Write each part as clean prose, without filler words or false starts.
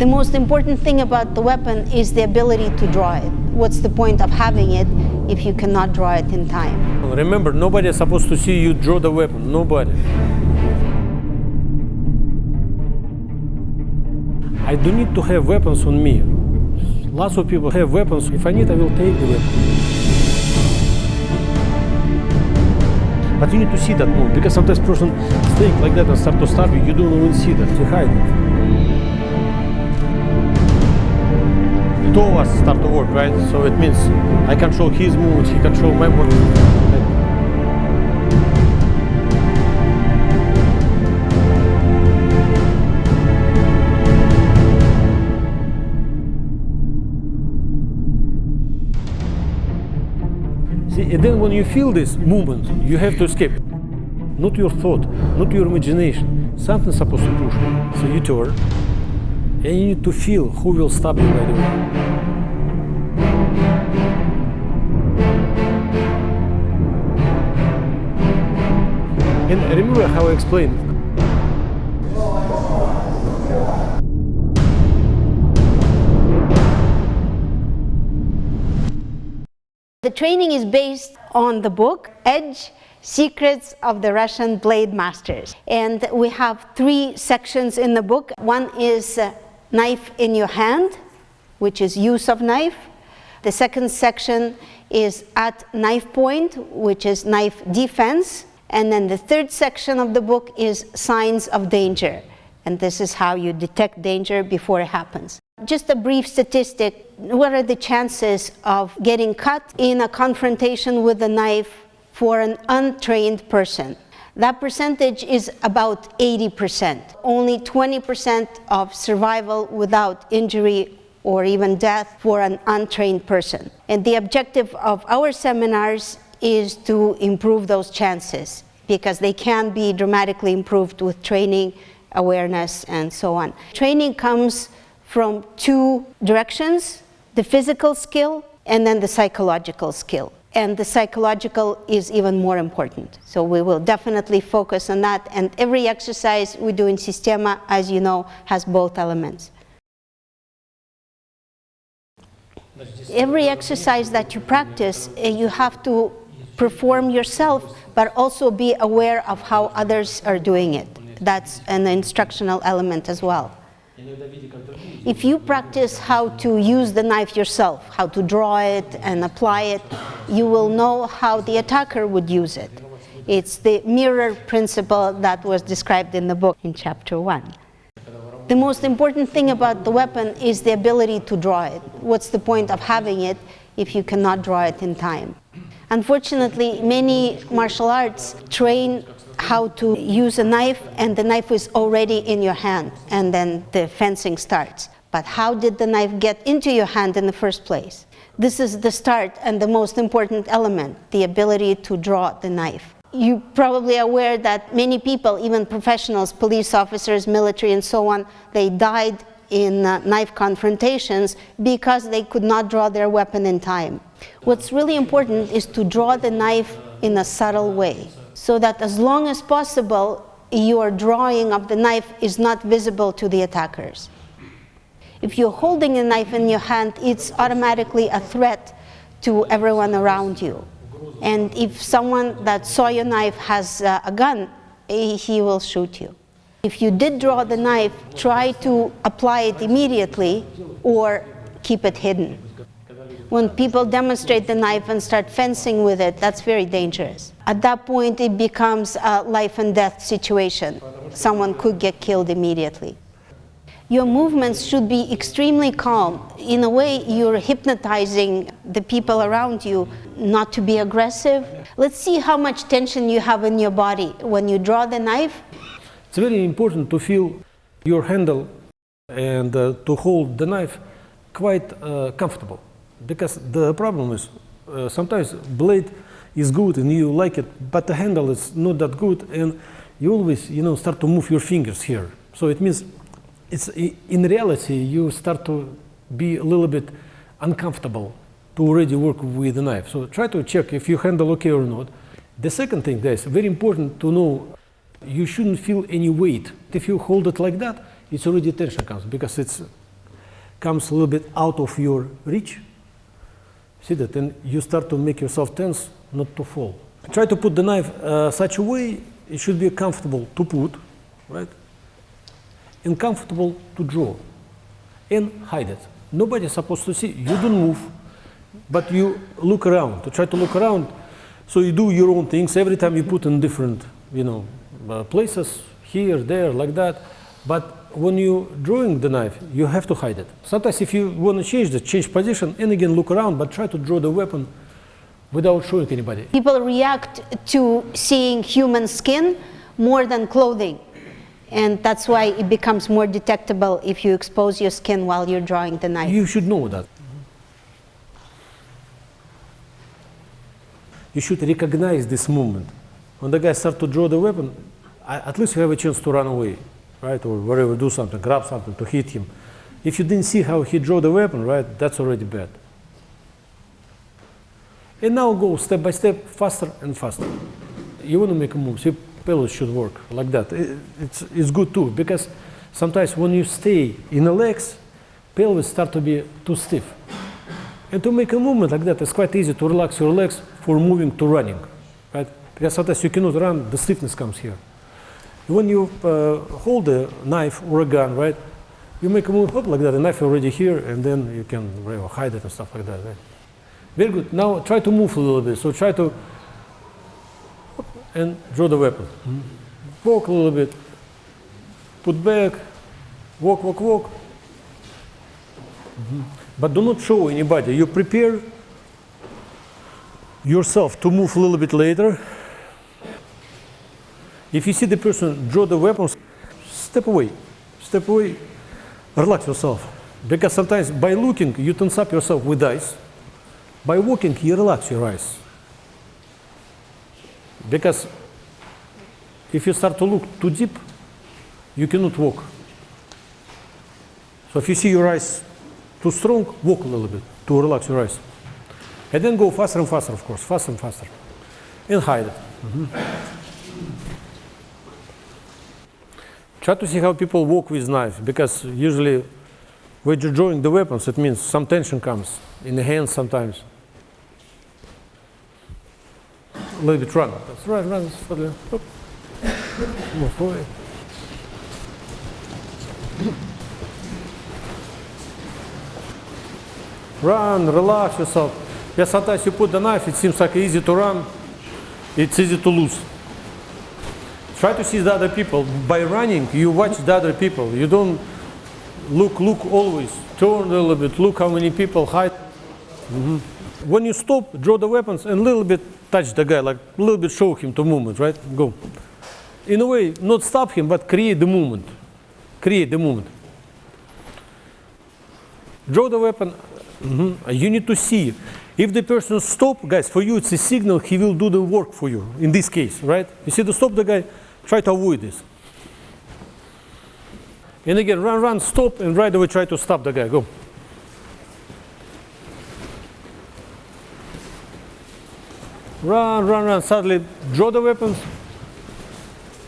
The most important thing about the weapon is the ability to draw it. What's the point of having it if you cannot draw it in time? Remember, nobody is supposed to see you draw the weapon. Nobody. I don't need to have weapons on me. Lots of people have weapons. If I need, I will take the weapon. But you need to see that move, because sometimes person staying like that and start to stab you, you don't even see that, you hide it. Two of us start to work, right? So it means I control his movements, he controls my movements. See, and then when you feel this movement, you have to escape. Not your thought, not your imagination. Something's supposed to push you. So you turn, and you need to feel who will stop you right away. And remember how I explained. The training is based on the book, Edge, Secrets of the Russian Blade Masters. And we have 3 sections in the book. One is knife in your hand, which is use of knife. The second section is at knife point, which is knife defense. And then the third section of the book is signs of danger. And this is how you detect danger before it happens. Just a brief statistic, what are the chances of getting cut in a confrontation with a knife for an untrained person? That percentage is about 80%. Only 20% of survival without injury or even death for an untrained person. And the objective of our seminars is to improve those chances, because they can be dramatically improved with training, awareness, and so on. Training comes from 2 directions, the physical skill and then the psychological skill. And the psychological is even more important. So we will definitely focus on that. And every exercise we do in Sistema, as you know, has both elements. Every exercise that you practice, you have to perform yourself, but also be aware of how others are doing it. That's an instructional element as well. If you practice how to use the knife yourself, how to draw it and apply it, you will know how the attacker would use it. It's the mirror principle that was described in the book in chapter 1. The most important thing about the weapon is the ability to draw it. What's the point of having it if you cannot draw it in time? Unfortunately, many martial arts train how to use a knife, and the knife is already in your hand, and then the fencing starts. But how did the knife get into your hand in the first place? This is the start and the most important element, the ability to draw the knife. You're probably aware that many people, even professionals, police officers, military, and so on, they died in knife confrontations because they could not draw their weapon in time. What's really important is to draw the knife in a subtle way, so that as long as possible, your drawing of the knife is not visible to the attackers. If you're holding a knife in your hand, it's automatically a threat to everyone around you. And if someone that saw your knife has a gun, he will shoot you. If you did draw the knife, try to apply it immediately or keep it hidden. When people demonstrate the knife and start fencing with it, that's very dangerous. At that point, it becomes a life and death situation. Someone could get killed immediately. Your movements should be extremely calm. In a way, you're hypnotizing the people around you not to be aggressive. Let's see how much tension you have in your body when you draw the knife. It's very important to feel your handle and to hold the knife quite comfortable. Because the problem is sometimes blade is good and you like it, but the handle is not that good, and you always, start to move your fingers here. So it means in reality you start to be a little bit uncomfortable to already work with the knife. So try to check if you handle okay or not. The second thing, guys, very important to know, you shouldn't feel any weight. If you hold it like that, it's already tension comes, because it's comes a little bit out of your reach. See that? And you start to make yourself tense not to fall. Try to put the knife such a way it should be comfortable to put, right? And comfortable to draw. And hide it. Nobody's supposed to see. You don't move, but you look around. To try to look around. So you do your own things. Every time you put in different, places, here, there, like that. But when you're drawing the knife, you have to hide it. Sometimes if you want to change position, and again look around, but try to draw the weapon without showing anybody. People react to seeing human skin more than clothing. And that's why it becomes more detectable if you expose your skin while you're drawing the knife. You should know that. You should recognize this movement. When the guy starts to draw the weapon, at least you have a chance to run away, right? Or wherever, do something, grab something to hit him. If you didn't see how he drew the weapon, right, that's already bad. And now go step by step, faster and faster. You want to make a move, see, pelvis should work like that. It's good too, because sometimes when you stay in the legs, pelvis start to be too stiff. And to make a movement like that, it's quite easy to relax your legs for moving to running, right? Because sometimes you cannot run, the stiffness comes here. When you hold a knife or a gun, right, you make a move up like that, the knife already here, and then you can hide it and stuff like that, right? Very good. Now try to move a little bit. So try to and draw the weapon. Walk a little bit. Put back. Walk, walk, walk. But do not show anybody. You prepare yourself to move a little bit later. If you see the person draw the weapons, step away. Step away. Relax yourself. Because sometimes by looking, you tense up yourself with eyes. By walking, you relax your eyes. Because if you start to look too deep, you cannot walk. So if you see your eyes too strong, walk a little bit to relax your eyes. And then go faster and faster, of course, faster and faster. And hide it. Try to see how people walk with knives, because usually when you're drawing the weapons, it means some tension comes in the hands sometimes. A little bit run. Run, slowly. Move forward. Run, relax yourself. Yeah, sometimes you put the knife, it seems like easy to run, it's easy to lose. Try to see the other people. By running, you watch the other people. You don't look always. Turn a little bit, look how many people hide. When you stop, draw the weapons and a little bit touch the guy, like a little bit show him to movement, right? Go. In a way, not stop him, but create the movement. Create the movement. Draw the weapon. You need to see. If the person stop, guys, for you it's a signal he will do the work for you, in this case, right? You see to stop the guy, try to avoid this. And again, run, stop, and right away try to stop the guy, go. Run, suddenly draw the weapons.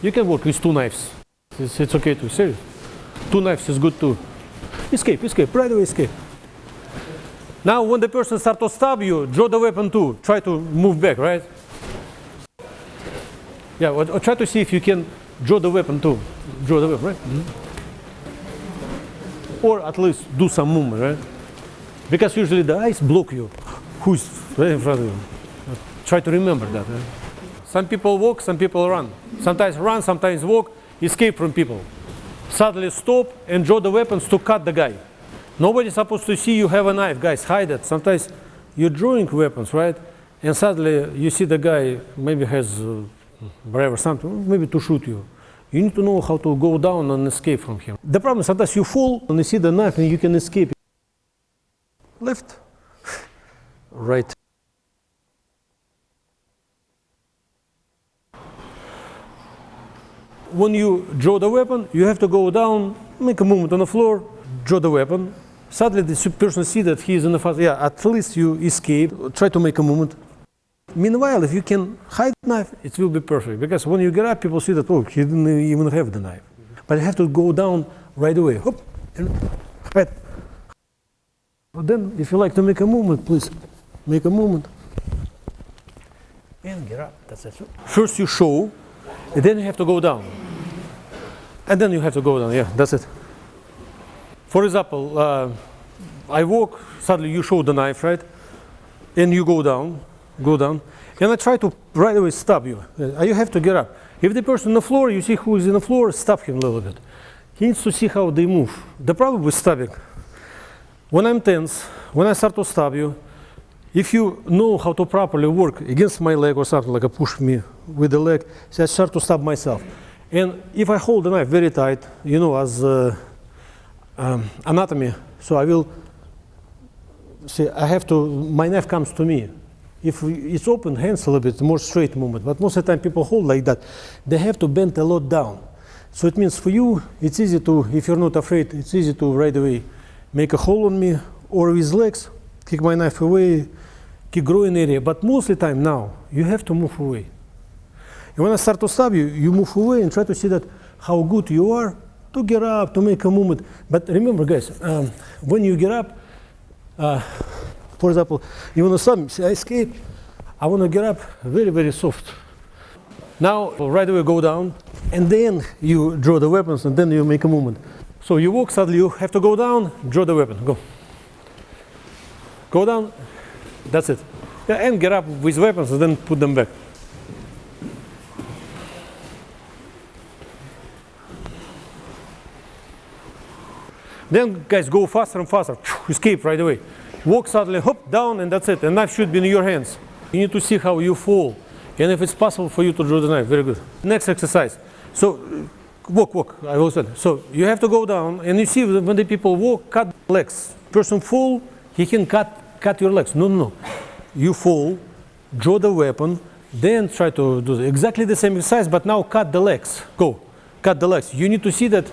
You can work with two knives. It's okay too, serious. Two knives is good too. Escape, right away escape. Now when the person starts to stab you, draw the weapon too. Try to move back, right? Yeah, or try to see if you can draw the weapon too. Draw the weapon, right? Or at least do some movement, right? Because usually the eyes block you. Who's right in front of you? Try to remember that. Right? Some people walk, some people run. Sometimes run, sometimes walk, escape from people. Suddenly stop and draw the weapons to cut the guy. Nobody's supposed to see you have a knife, guys, hide it. Sometimes you're drawing weapons, right? And suddenly you see the guy maybe has whatever, something, maybe to shoot you. You need to know how to go down and escape from him. The problem is sometimes you fall and you see the knife and you can escape. Left, right. When you draw the weapon, you have to go down, make a movement on the floor, draw the weapon. Suddenly the person sees that he is in the fast. Yeah, at least you escape. Try to make a movement. Meanwhile, if you can hide the knife, it will be perfect. Because when you get up, people see that, oh, he didn't even have the knife. But you have to go down right away. Hop, and hide. Then, if you like to make a movement, please make a movement. And get up, that's it. First you show, and then you have to go down. And then you have to go down, yeah, that's it. For example, I walk, suddenly you show the knife, right? And you go down, and I try to right away stop you. You have to get up. If the person on the floor, you see who is in the floor, stop him a little bit. He needs to see how they move. The problem with stopping, when I'm tense, when I start to stop you, if you know how to properly work against my leg or something, like a push me with the leg, so I start to stop myself. And if I hold the knife very tight, you know, as anatomy, so I will see, I have to, my knife comes to me. If it's open, hands a little bit, more straight movement, but most of the time people hold like that. They have to bend a lot down. So it means for you, it's easy to, if you're not afraid, it's easy to right away make a hole on me, or with legs, kick my knife away, kick groin area, but most of the time now, you have to move away. And when I start to stab you, you move away and try to see that how good you are to get up, to make a movement. But remember, guys, when you get up, for example, you want to stab me, see, I escape. I want to get up very, very soft. Now, right away go down, and then you draw the weapons, and then you make a movement. So you walk, suddenly you have to go down, draw the weapon, go. Go down, that's it. Yeah, and get up with weapons, and then put them back. Then, guys, go faster and faster. Escape right away. Walk suddenly, hop, down, and that's it. And knife should be in your hands. You need to see how you fall, and if it's possible for you to draw the knife. Very good. Next exercise. So, walk. I will say. So you have to go down, and you see when the people walk, cut legs. Person fall, he can cut your legs. No. You fall, draw the weapon, then try to do exactly the same exercise, but now cut the legs. Go, cut the legs. You need to see that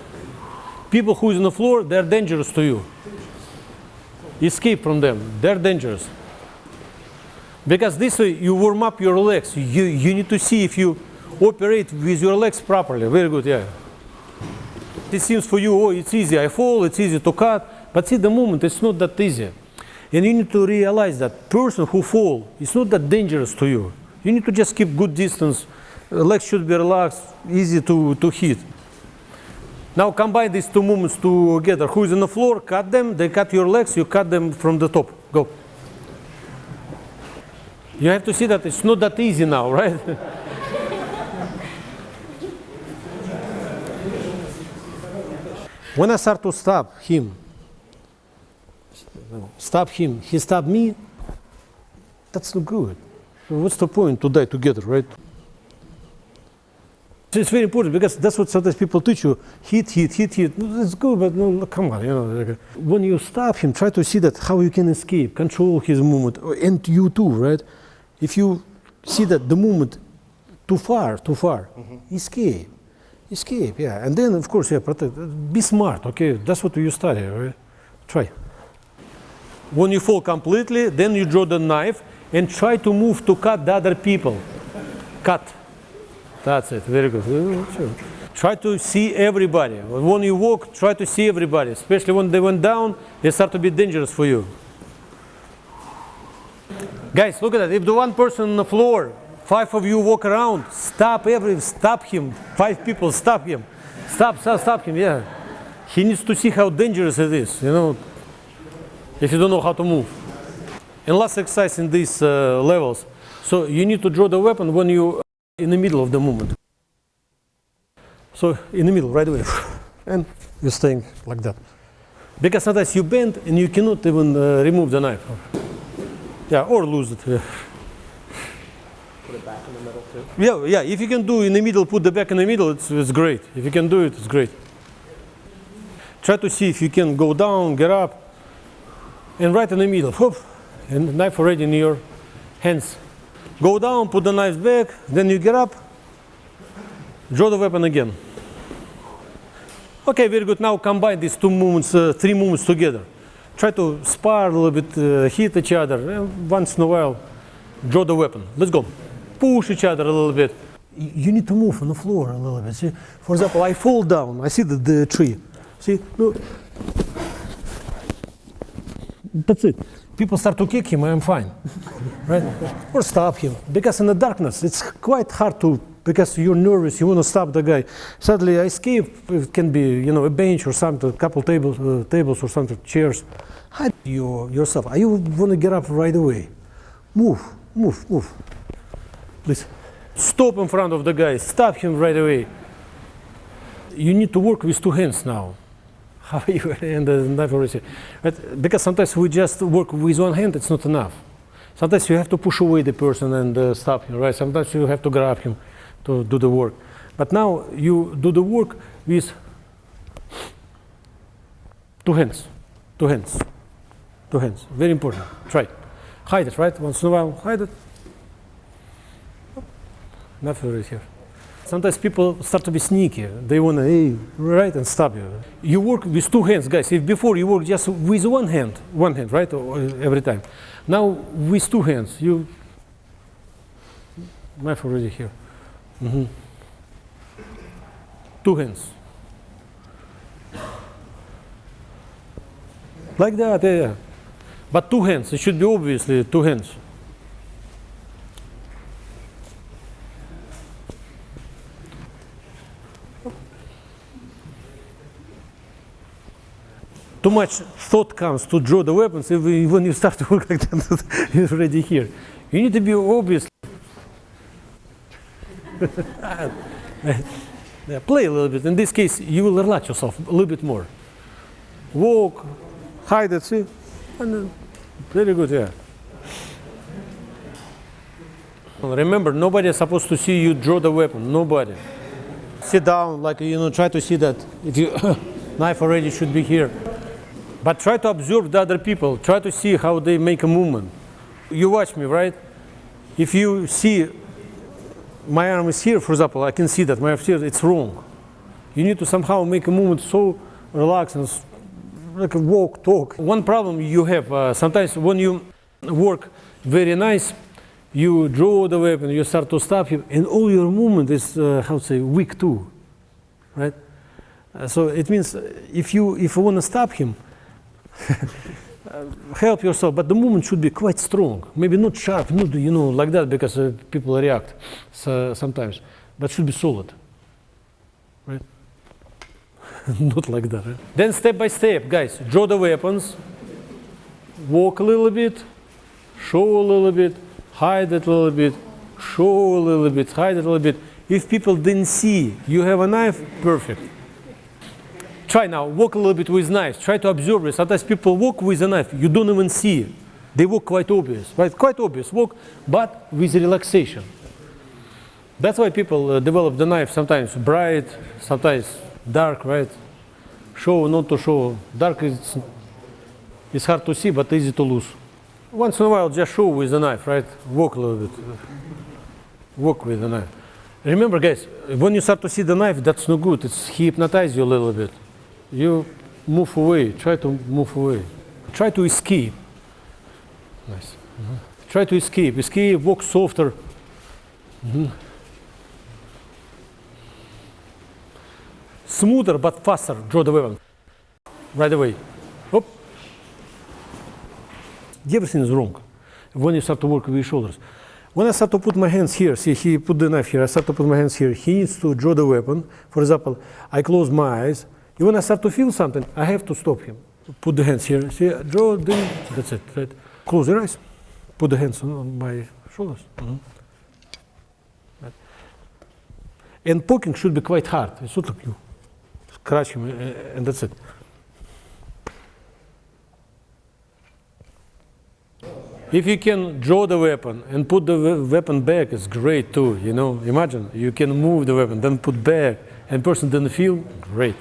people who is on the floor, they're dangerous to you. Escape from them. They're dangerous. Because this way you warm up your legs. You need to see if you operate with your legs properly. Very good, yeah. It seems for you, oh, it's easy. I fall, it's easy to cut. But see, the movement, it's not that easy. And you need to realize that person who fall is not that dangerous to you. You need to just keep good distance. Legs should be relaxed, easy to hit. Now combine these two movements together. Who is on the floor, cut them. They cut your legs, you cut them from the top. Go. You have to see that it's not that easy now, right? When I start to stab him, he stabbed me, that's not good. So what's the point to die together, right? It's very important because that's what sometimes people teach you. Hit. It's good, but no, come on, you know. When you stab him, try to see that how you can escape, control his movement, and you too, right? If you see that the movement too far, escape, yeah. And then, of course, yeah, protect. Be smart, okay? That's what you study, right? Try. When you fall completely, then you draw the knife and try to move to cut the other people. Cut. That's it, very good. Try to see everybody. When you walk, try to see everybody, especially when they went down, they start to be dangerous for you. Guys, look at that. If the one person on the floor, 5 of you walk around, stop him. 5 people, stop him. Stop him, yeah. He needs to see how dangerous it is, you know, if you don't know how to move. And last exercise in these levels. So you need to draw the weapon when you in the middle of the movement. So in the middle, right away. And you're staying like that. Because sometimes you bend and you cannot even remove the knife. Yeah, or lose it. Yeah. Put it back in the middle too? Yeah, if you can do in the middle, put the back in the middle, it's great. If you can do it, it's great. Try to see if you can go down, get up, and right in the middle. Whoop, and the knife already in your hands. Go down, put the knife back, then you get up, draw the weapon again. Okay, very good. Now combine these 3 movements together. Try to spar a little bit, hit each other, once in a while, draw the weapon. Let's go. Push each other a little bit. You need to move on the floor a little bit. See, for example, I fall down, I see the tree. See, look. That's it. People start to kick him, I'm fine, right? Or stop him, because in the darkness it's quite hard to, because you're nervous, you want to stop the guy. Suddenly I escape. It can be, you know, a bench or something, a couple tables or something, chairs. Hide yourself. You want to get up right away. Move. Please. Stop in front of the guy. Stop him right away. You need to work with two hands now. How are you? And knife already. But because sometimes we just work with one hand, it's not enough. Sometimes you have to push away the person and stop him, right? Sometimes you have to grab him to do the work. But now you do the work with two hands. Very important. Try. Hide it, right? Once in a while, hide it. Nothing right here. Sometimes people start to be sneaky. They want to, hey, right, and stop you. You work with two hands, guys. If before you work just with one hand, right, every time. Now with two hands, you knife already here. Two hands. Like that, yeah. But two hands. It should be obviously two hands. Too much thought comes to draw the weapons. When you start to work like that, it's already here. You need to be obvious. Yeah, play a little bit. In this case, you will relax yourself a little bit more. Walk, hide it, see? And very good, yeah. Remember, nobody is supposed to see you draw the weapon. Nobody. Sit down, like, you know, try to see that. If you knife already should be here. But try to observe the other people. Try to see how they make a movement. You watch me, right? If you see my arm is here, for example, I can see that my arm is here, it's wrong. You need to somehow make a movement so relaxed and like a walk, talk. One problem you have, sometimes when you work very nice, you draw the weapon, you start to stop him, and all your movement is, how to say, weak too, right? So it means if you want to stop him, help yourself, but the movement should be quite strong. Maybe not sharp, not, you know, like that, because people react sometimes, but should be solid, right? Not like that, right? Then step by step, guys, draw the weapons, walk a little bit, show a little bit, hide it a little bit, show a little bit, hide it a little bit. If people didn't see you have a knife, perfect. Try now, walk a little bit with knives. Try to observe it. Sometimes people walk with a knife, you don't even see it. They walk quite obvious, right? Quite obvious walk, but with relaxation. That's why people develop the knife sometimes bright, sometimes dark, right? Show, not to show. Dark is hard to see, but easy to lose. Once in a while, just show with the knife, right? Walk a little bit. Walk with the knife. Remember, guys, when you start to see the knife, that's no good. It's hypnotize you a little bit. You move away. Try to move away. Try to escape. Nice. Try to escape. Escape, walk softer. Smoother but faster. Draw the weapon. Right away. Hop. Everything is wrong when you start to work with your shoulders. When I start to put my hands here, see, he put the knife here, I start to put my hands here, he needs to draw the weapon. For example, I close my eyes. And when I start to feel something, I have to stop him. Put the hands here, see, draw, that's it, right? Close your eyes, put the hands on my shoulders. Right. And poking should be quite hard. It's not like you scratch him, and that's it. If you can draw the weapon and put the weapon back, it's great too, you know. Imagine, you can move the weapon, then put back, and person doesn't feel, great.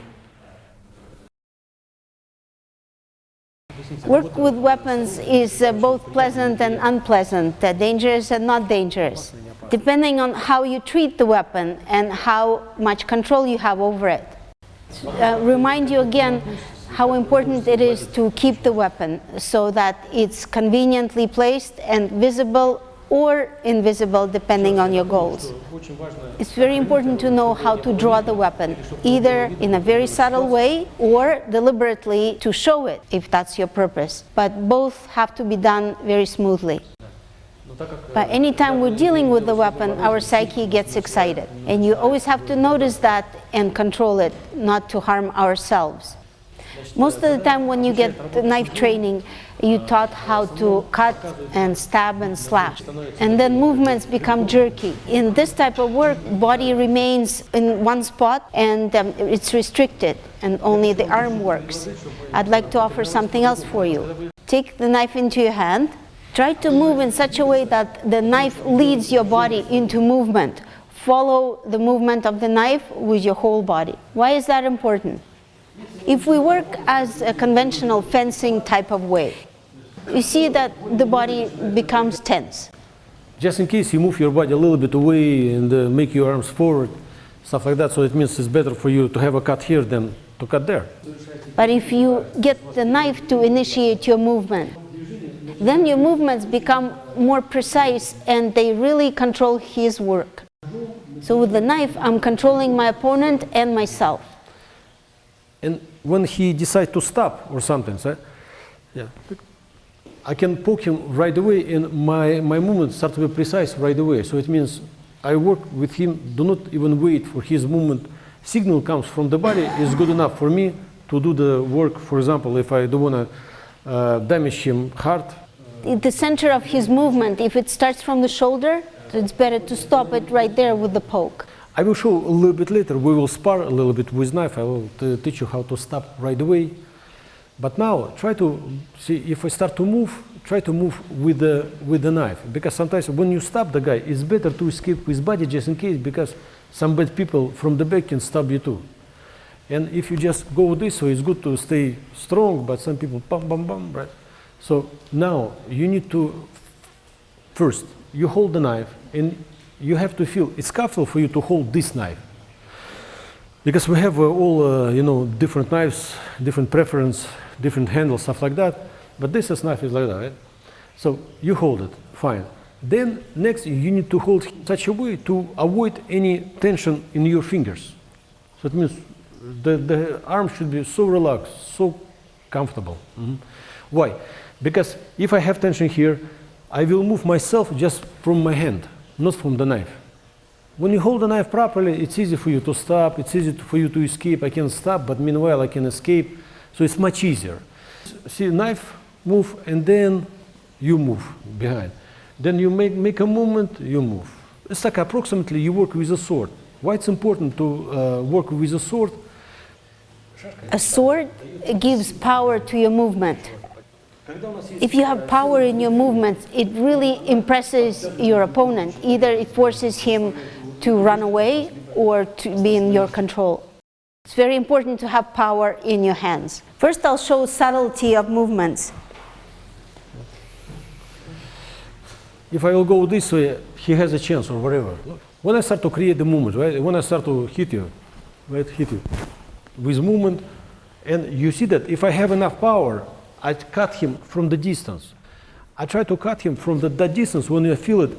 Work with weapons is both pleasant and unpleasant, dangerous and not dangerous, depending on how you treat the weapon and how much control you have over it. Remind you again how important it is to keep the weapon so that it's conveniently placed and visible or invisible, depending on your goals. It's very important to know how to draw the weapon, either in a very subtle way or deliberately to show it, if that's your purpose. But both have to be done very smoothly. But anytime we're dealing with the weapon, our psyche gets excited. And you always have to notice that and control it, not to harm ourselves. Most of the time when you get the knife training, you taught how to cut and stab and slash. And then movements become jerky. In this type of work, body remains in one spot and it's restricted, and only the arm works. I'd like to offer something else for you. Take the knife into your hand. Try to move in such a way that the knife leads your body into movement. Follow the movement of the knife with your whole body. Why is that important? If we work as a conventional fencing type of way, you see that the body becomes tense. Just in case you move your body a little bit away and make your arms forward, stuff like that, so it means it's better for you to have a cut here than to cut there. But if you get the knife to initiate your movement, then your movements become more precise and they really control his work. So with the knife, I'm controlling my opponent and myself. And when he decides to stop or something, so, yeah, I can poke him right away and my movements start to be precise right away. So it means I work with him, do not even wait for his movement. Signal comes from the body is good enough for me to do the work. For example, if I don't want to damage him hard. In the center of his movement, if it starts from the shoulder, it's better to stop it right there with the poke. I will show a little bit later. We will spar a little bit with knife. I will teach you how to stop right away. But now try to see if I start to move. Try to move with the knife, because sometimes when you stop the guy, it's better to escape with body just in case, because some bad people from the back can stab you too. And if you just go this way, it's good to stay strong. But some people bam bam bam, right? So now you need to first you hold the knife and you have to feel it's comfortable for you to hold this knife, because we have all you know, different knives, different preference, different handles, stuff like that. But this knife is like that, right? So you hold it, fine. Then next you need to hold such a way to avoid any tension in your fingers. So it means the arm should be so relaxed, so comfortable. Why? Because if I have tension here, I will move myself just from my hand, not from the knife. When you hold the knife properly, it's easy for you to stop, it's easy for you to escape. I can stop, but meanwhile I can escape. So it's much easier. See, knife, move, and then you move behind. Then you make a movement, you move. It's like approximately you work with a sword. Why it's important to work with a sword? A sword gives power to your movement. If you have power in your movements, it really impresses your opponent. Either it forces him to run away or to be in your control. It's very important to have power in your hands. First, I'll show subtlety of movements. If I will go this way, he has a chance or whatever. When I start to create the movement, right? When I start to hit you, right? Hit you with movement, and you see that if I have enough power, I cut him from the distance. I try to cut him from that distance when you feel it.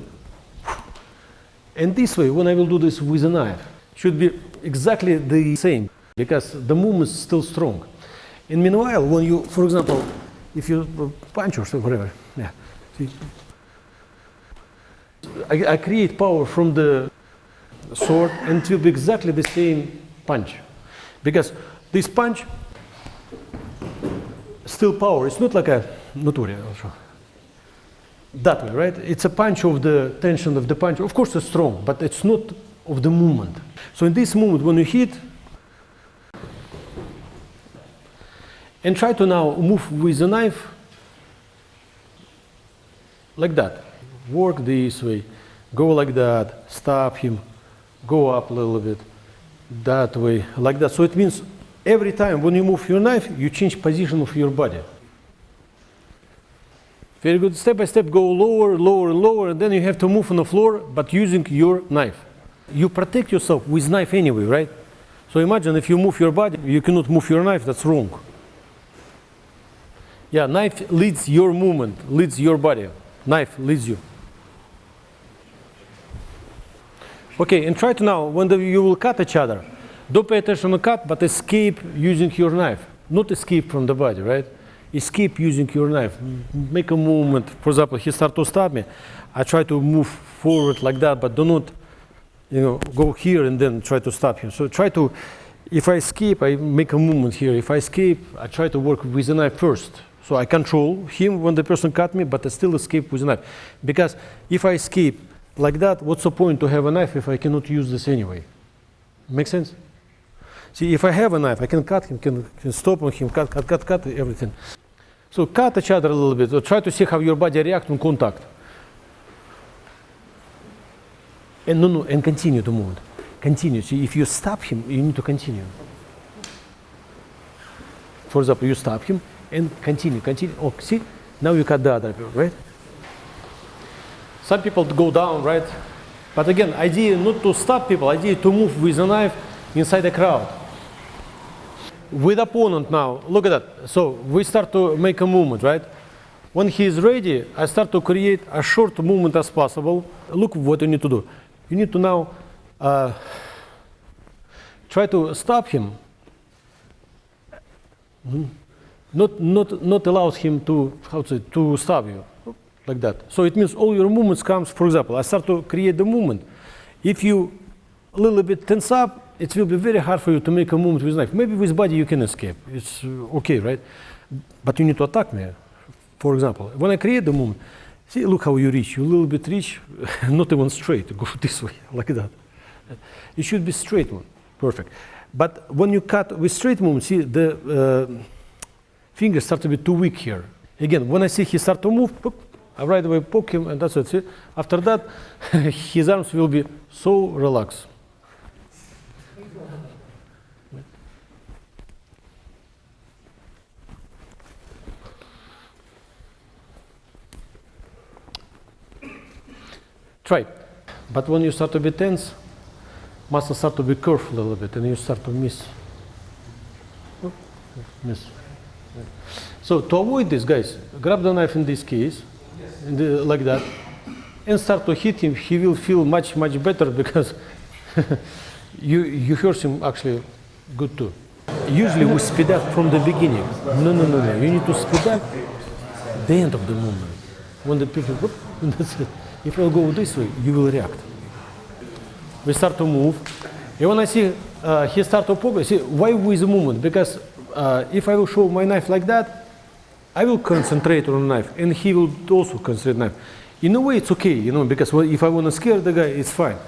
And this way, when I will do this with a knife, should be exactly the same, because the movement is still strong. And meanwhile, when you, for example, if you punch or whatever, yeah, see, I create power from the sword, and it will be exactly the same punch. Because this punch, still power. It's not like a notoria also. That way, right? It's a punch of the tension of the punch. Of course, it's strong, but it's not of the movement. So in this movement, when you hit, and try to now move with the knife like that. Work this way. Go like that. Stop him. Go up a little bit. That way, like that. So it means every time when you move your knife, you change position of your body. Very good. Step by step, go lower, lower, lower, and then you have to move on the floor, but using your knife. You protect yourself with knife anyway, right? So imagine if you move your body, you cannot move your knife. That's wrong. Yeah, knife leads your movement, leads your body. Knife leads you. Okay, and try to now, when you will cut each other, don't pay attention to cut, but escape using your knife. Not escape from the body, right? Escape using your knife. Make a movement. For example, he starts to stab me. I try to move forward like that, but do not, go here and then try to stab him. So try to, if I escape, I make a movement here. If I escape, I try to work with the knife first. So I control him when the person cut me, but I still escape with the knife. Because if I escape like that, what's the point to have a knife if I cannot use this anyway? Make sense? See, if I have a knife, I can cut him, can stop on him, cut, everything. So cut each other a little bit. So try to see how your body reacts on contact. And and continue the movement. Continue. See, if you stop him, you need to continue. For example, you stop him and continue. Oh, see, now you cut the other people, right? Some people go down, right? But again, idea not to stop people, idea to move with a knife inside the crowd. With opponent now, look at that. So we start to make a movement, right? When he is ready, I start to create a short movement as possible. Look what you need to do. You need to now try to stop him. Not allow him to, to stop you, like that. So it means all your movements comes, for example, I start to create the movement. If you a little bit tense up, it will be very hard for you to make a movement with knife. Maybe with body you can escape. It's okay, right? But you need to attack me. For example, when I create the movement, see, look how you reach. You a little bit reach, not even straight. Go this way, like that. It should be straight one. Perfect. But when you cut with straight movement, see, the fingers start to be too weak here. Again, when I see he start to move, I right away poke him, and that's it. See? After that, his arms will be so relaxed. Try. But when you start to be tense, muscles start to be curved a little bit, and you start to miss. Miss. So to avoid this, guys, grab the knife in this case, like that, and start to hit him. He will feel much better because you hurt him actually good too. Usually we speed up from the beginning. No. You need to speed up the end of the movement. When the people, that's it. If I go this way, you will react. We start to move. And when I see he start to poke, see, why with the movement? Because if I will show my knife like that, I will concentrate on the knife, and he will also concentrate on the knife. In a way, it's okay, because if I want to scare the guy, it's fine.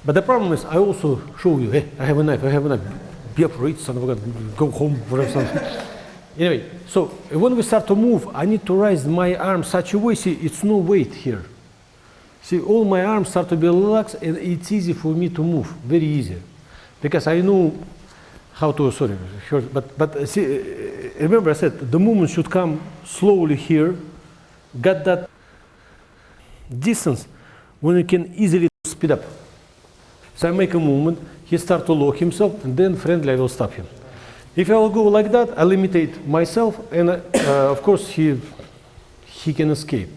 But the problem is, I also show you, hey, I have a knife. Be upright, son of a gun, go home, whatever something. Anyway, so when we start to move, I need to raise my arm such a way, see, it's no weight here. See, all my arms start to be relaxed, and it's easy for me to move, very easy. Because I know how to, but see, remember I said, the movement should come slowly here, got that distance when you can easily speed up. So I make a movement, he starts to lock himself, and then friendly I will stop him. If I will go like that, I'll limitate myself, and of course he can escape.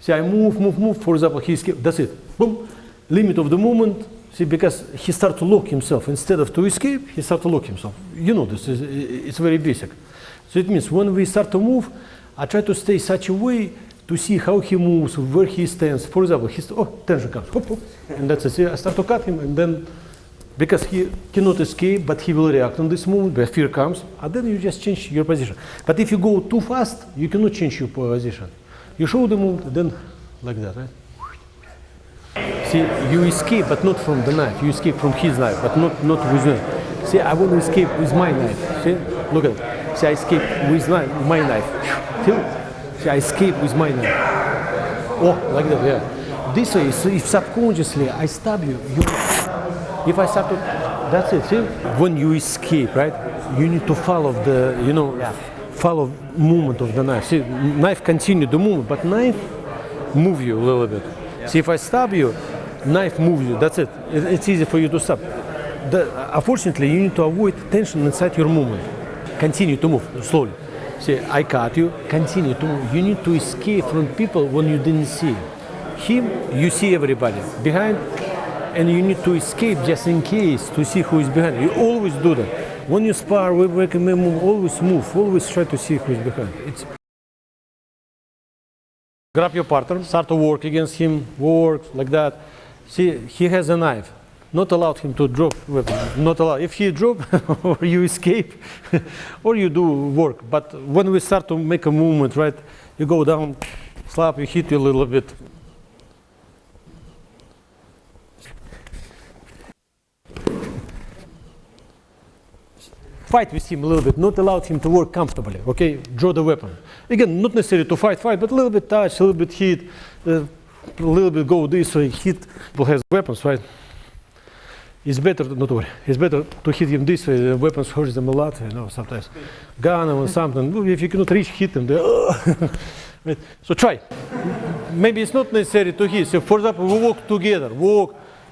See, I move, for example, he escaped, that's it. Boom, limit of the movement, see, because he starts to lock himself. Instead of to escape, he starts to lock himself. You know this, it's very basic. So it means when we start to move, I try to stay such a way to see how he moves, where he stands. For example, tension comes, hop, and that's it. See, I start to cut him, and then, because he cannot escape, but he will react on this movement, where fear comes, and then you just change your position. But if you go too fast, you cannot change your position. You show the movement, then like that, right? See, you escape, but not from the knife. You escape from his knife, but not with knife. See, I want to escape with my knife. See, look at it. See, I escape with my knife. Feel? See, I escape with my knife. Oh, like that, yeah. This way, so if subconsciously I stab you, if I start to, that's it. See, when you escape, right? You need to follow the, follow movement of the knife. See, knife continue the movement, but knife move you a little bit. Yeah. See, if I stab you, knife moves you. That's it. It's easy for you to stop. Unfortunately, you need to avoid tension inside your movement. Continue to move slowly. See, I cut you. Continue to move. You need to escape from people when you didn't see him. You see everybody behind, and you need to escape just in case to see who is behind. You always do that. When you spar, we can move, always try to see who is behind. Grab your partner, start to work against him, work like that. See, he has a knife. Not allowed him to drop weapon. Not allowed. If he drop, or you escape, or you do work. But when we start to make a movement, right, you go down, slap, you hit you a little bit. Fight with him a little bit, not allowed him to work comfortably, okay? Draw the weapon. Again, not necessarily to fight, but a little bit touch, a little bit hit, a little bit go this way, hit. People has weapons, right? It's better, not worry, it's better to hit him this way, the weapons hurt them a lot, you know, sometimes. Gun or something, if you cannot reach, hit them. Right? So try. Maybe it's not necessary to hit. So for example, we walk together,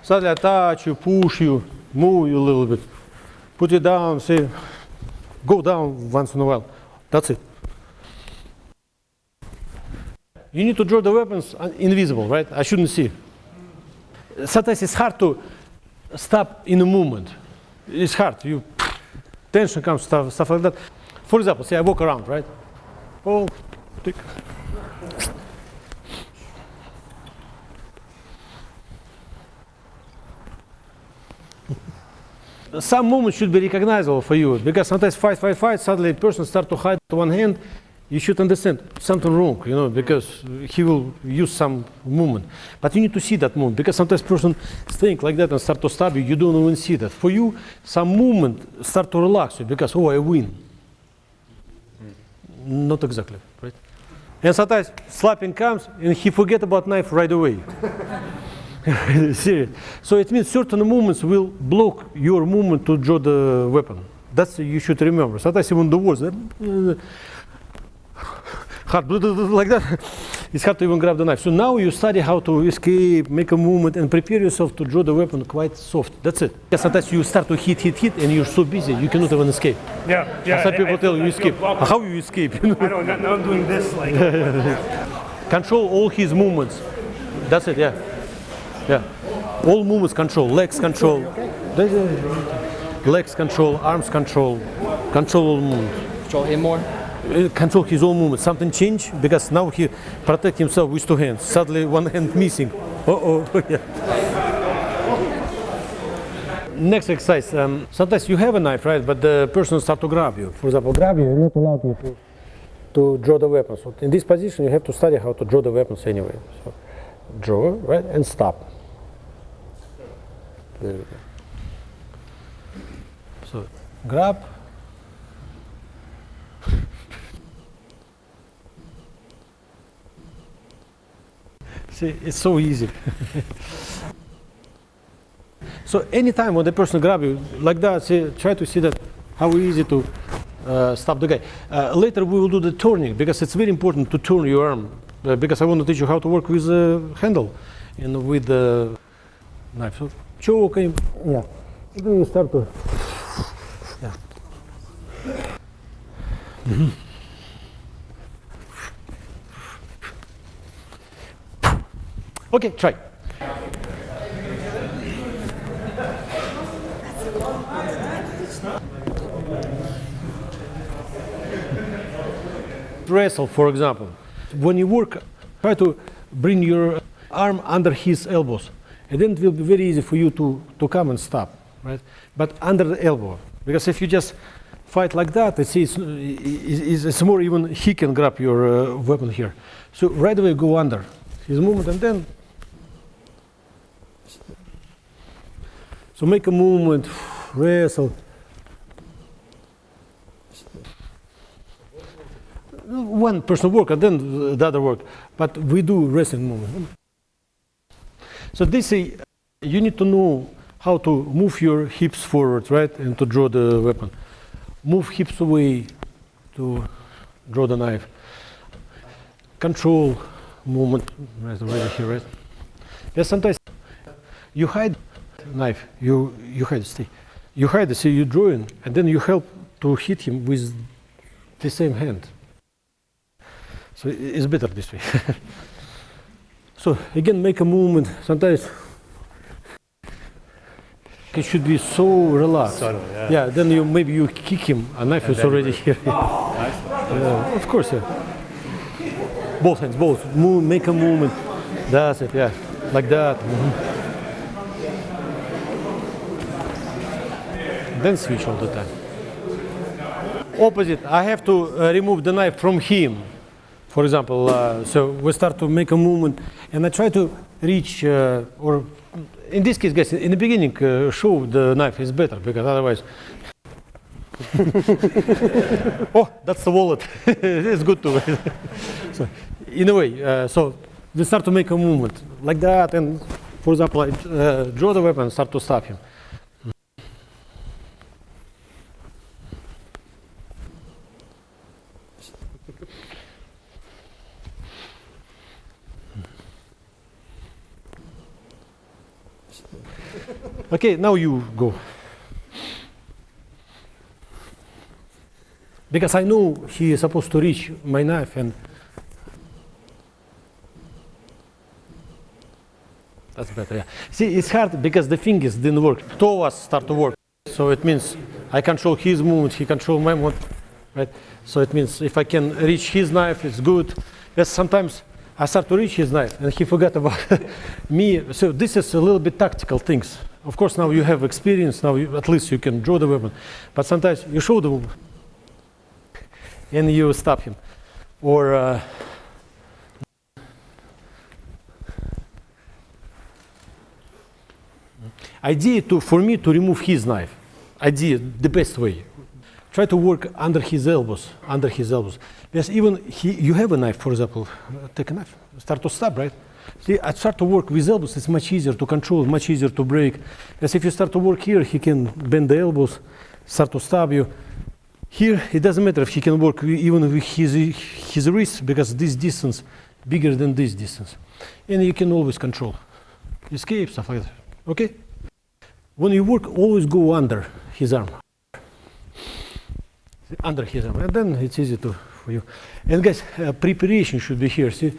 suddenly I touch you, push you, move you a little bit. Put it down, say, go down once in a while. That's it. You need to draw the weapons invisible, right? I shouldn't see. Sometimes it's hard to stop in a movement. It's hard. Tension comes, stuff like that. For example, say I walk around, right? Oh, tick. Some movement should be recognizable for you, because sometimes fight, suddenly a person starts to hide one hand. You should understand something wrong, you know, because he will use some movement. But you need to see that movement, because sometimes person think like that and start to stab you. You don't even see that. For you, some movement start to relax you, because, oh, I win. Not exactly, right? And sometimes slapping comes, and he forget about knife right away. Serious. So it means certain movements will block your movement to draw the weapon. That's you should remember. Sometimes even the words hard like that. It's hard to even grab the knife. So now you study how to escape, make a movement, and prepare yourself to draw the weapon quite soft. That's it. Because sometimes you start to hit, and you're so busy you cannot even escape. Yeah. Some people tell you escape. How you escape? I don't know. Now I'm doing this like. Control all his movements. That's it. Yeah. All movements control. Legs control. Legs control. Arms control. Control all movements. Control him more? Control his own movement. Something changed because now he protect himself with two hands. Suddenly one hand missing. Yeah. Next exercise. Sometimes you have a knife, right? But the person start to grab you. For example, grab you, not allowed you to draw the weapons. So in this position, you have to study how to draw the weapons anyway. So draw, right, and stop. There we go. So grab. See, it's so easy. So anytime when the person grab you like that, see, try to see that how easy to stop the guy. Later we will do the turning, because it's very important to turn your arm, because I want to teach you how to work with the handle and with the knife. So choke him, yeah. Then you start to, yeah. Mm-hmm. Okay, try. Wrestle, for example. When you work, try to bring your arm under his elbows, and then it will be very easy for you to come and stop, right? But under the elbow, because if you just fight like that, it's more even he can grab your weapon here. So right away go under his movement, and then so make a movement, wrestle. One person work and then the other work, but we do wrestling movement. So this you need to know how to move your hips forward, right, and to draw the weapon. Move hips away to draw the knife. Control movement, right over here, right? Yes, sometimes you hide knife, you hide, stay. You hide it, so you draw in, and then you help to hit him with the same hand. So it's better this way. So again, make a movement. Sometimes it should be so relaxed. Subtle, yeah. Yeah, then maybe you kick him, a knife is already here. Of course, yeah. Both hands, both. Move, make a movement. That's it, yeah. Like that. Then switch all the time. Opposite, I have to remove the knife from him. For example, so we start to make a movement, and I try to reach, or in this case, guys, in the beginning, show the knife is better, because otherwise... Oh, that's the wallet. It's good too. So, in a way, so we start to make a movement like that, and for example, I draw the weapon and start to stab him. Okay, now you go. Because I know he is supposed to reach my knife, and that's better, yeah. See, it's hard because the fingers didn't work. Two of us start to work. So it means I control his movement, he control my movement, right? So it means if I can reach his knife, it's good. Yes, sometimes I start to reach his knife and he forgot about me. So this is a little bit tactical things. Of course, now you have experience, now at least you can draw the weapon. But sometimes you show the weapon and you stop him. Or idea for me to remove his knife. Idea, the best way. Try to work under his elbows, Because even you have a knife, for example, take a knife, start to stab, right? See, I start to work with elbows, it's much easier to control, much easier to break. Because if you start to work here, he can bend the elbows, start to stab you. Here, it doesn't matter if he can work even with his wrist, because this distance bigger than this distance. And you can always control. Escape, stuff like that, okay? When you work, always go under his arm. Under his arm, and then it's easy for you. And guys, preparation should be here, see?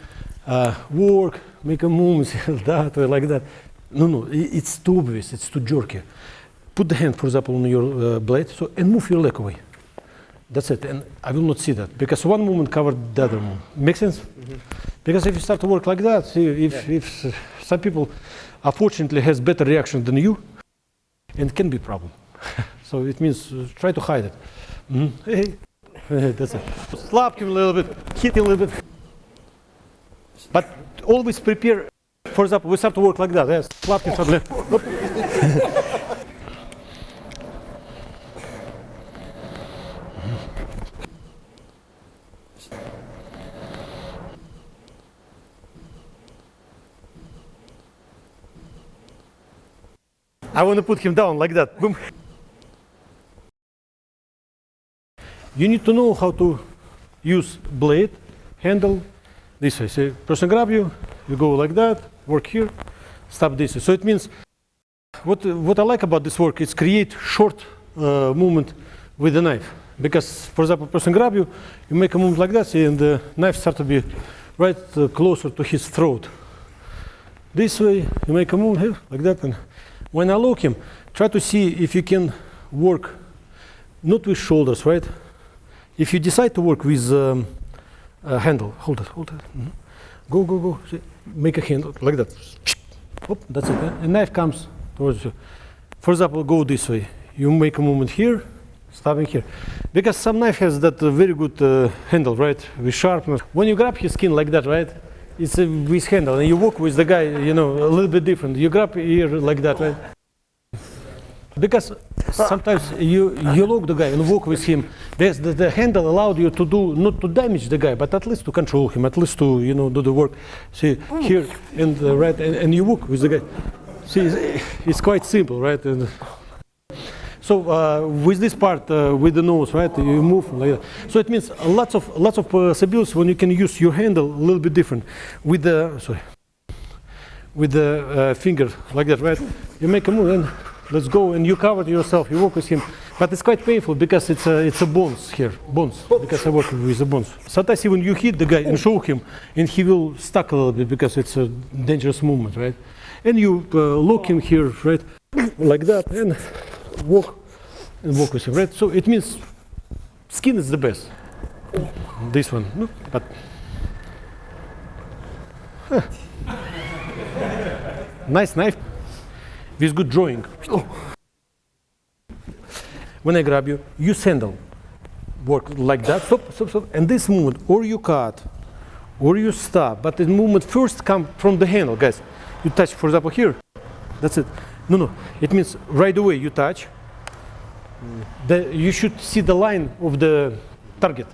Work, make a movement, that way, like that. No, it's too obvious, it's too jerky. Put the hand, for example, on your blade, so, and move your leg away. That's it, and I will not see that, because one movement covered the other movement. Make sense? Mm-hmm. Because if you start to work like that, see, if some people, unfortunately, has better reaction than you, and can be a problem. So it means try to hide it. Mm-hmm. Hey, that's it. Slap him a little bit, hit him a little bit. But always prepare, for example, we start to work like that, yes, slap him suddenly. I want to put him down like that. Boom. You need to know how to use blade, handle, this way. See, person grab you, you go like that, work here, stop this way. So it means, what I like about this work is create short movement with the knife. Because, for example, person grab you, you make a move like that, see, and the knife starts to be right closer to his throat. This way, you make a move here, like that, and when I lock him, try to see if you can work not with shoulders, right? If you decide to work with handle, hold it. Mm-hmm. Go. See, make a handle like that. Oh, that's it. A knife comes towards you. For example, go this way. You make a movement here, stabbing here. Because some knife has that very good handle, right? With sharpness. When you grab his skin like that, right? It's with handle, and you walk with the guy, you know, a little bit different. You grab here like that, right? Because sometimes you lock the guy and walk with him. The handle allowed you to do, not to damage the guy, but at least to control him, at least to, you know, do the work. See, here and right, and you walk with the guy. See, it's quite simple, right? And so with this part, with the nose, right, you move like that. So it means lots of possibilities when you can use your handle a little bit different with the finger like that, right? You make a move and let's go, and you cover yourself. You work with him, but it's quite painful because it's a bones here, bones. Because I work with the bones. Sometimes even you hit the guy and show him, and he will stuck a little bit because it's a dangerous movement, right? And you lock him here, right? like that, and walk with him, right? So it means skin is the best. This one, no, but nice knife with good drawing. When I grab you, you sandal, work like that, stop, and this movement, or you cut, or you stop, but the movement first come from the handle, guys. You touch, for example, here, that's it. No, it means right away you touch. You should see the line of the target.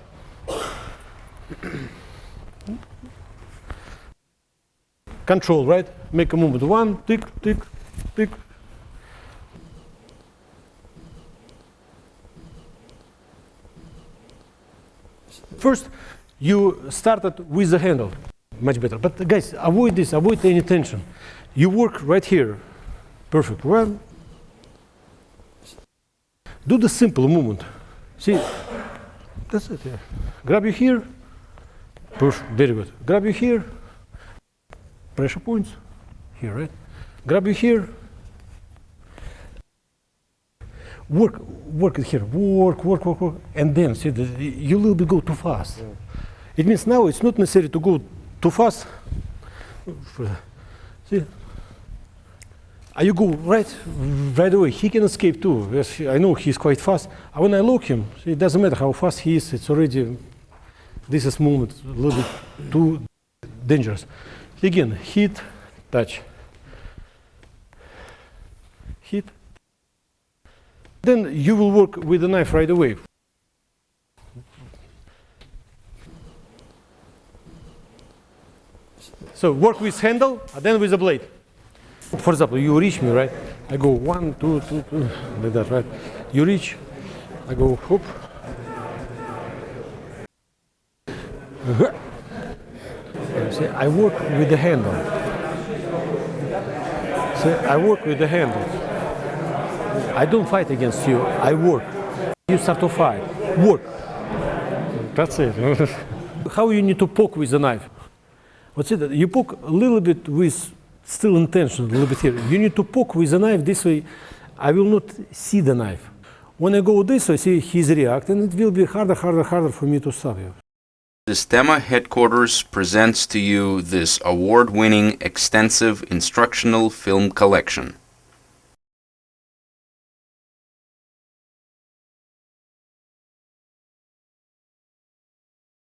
Control, right? Make a movement. One, tick, tick, tick. First, you started with the handle, much better. But guys, avoid this, avoid any tension. You work right here. Perfect. One. Do the simple movement. See, that's it. Yeah. Grab you here. Perfect. Very good. Grab you here. Pressure points. Here, right? Grab you here. Work it here. Work. And then, see, you will be go too fast. Yeah. It means now it's not necessary to go too fast. See? You go right away. He can escape too. Yes, I know he's quite fast. When I lock him, it doesn't matter how fast he is. It's already, this is movement a little bit too dangerous. Again, hit, touch, hit. Then you will work with the knife right away. So work with handle, and then with the blade. For example, you reach me, right? I go 1, 2, 2, 2, like that, right? You reach, I go, whoop. See, I work with the handle. See, I work with the handle. I don't fight against you, I work. You start to fight, work. That's it. How you need to poke with the knife? What's it? You poke a little bit with still intention, a little bit here. You need to poke with the knife this way. I will not see the knife. When I go this way, see he's reacting, it will be harder for me to stop you. Sistema Headquarters presents to you this award-winning extensive instructional film collection.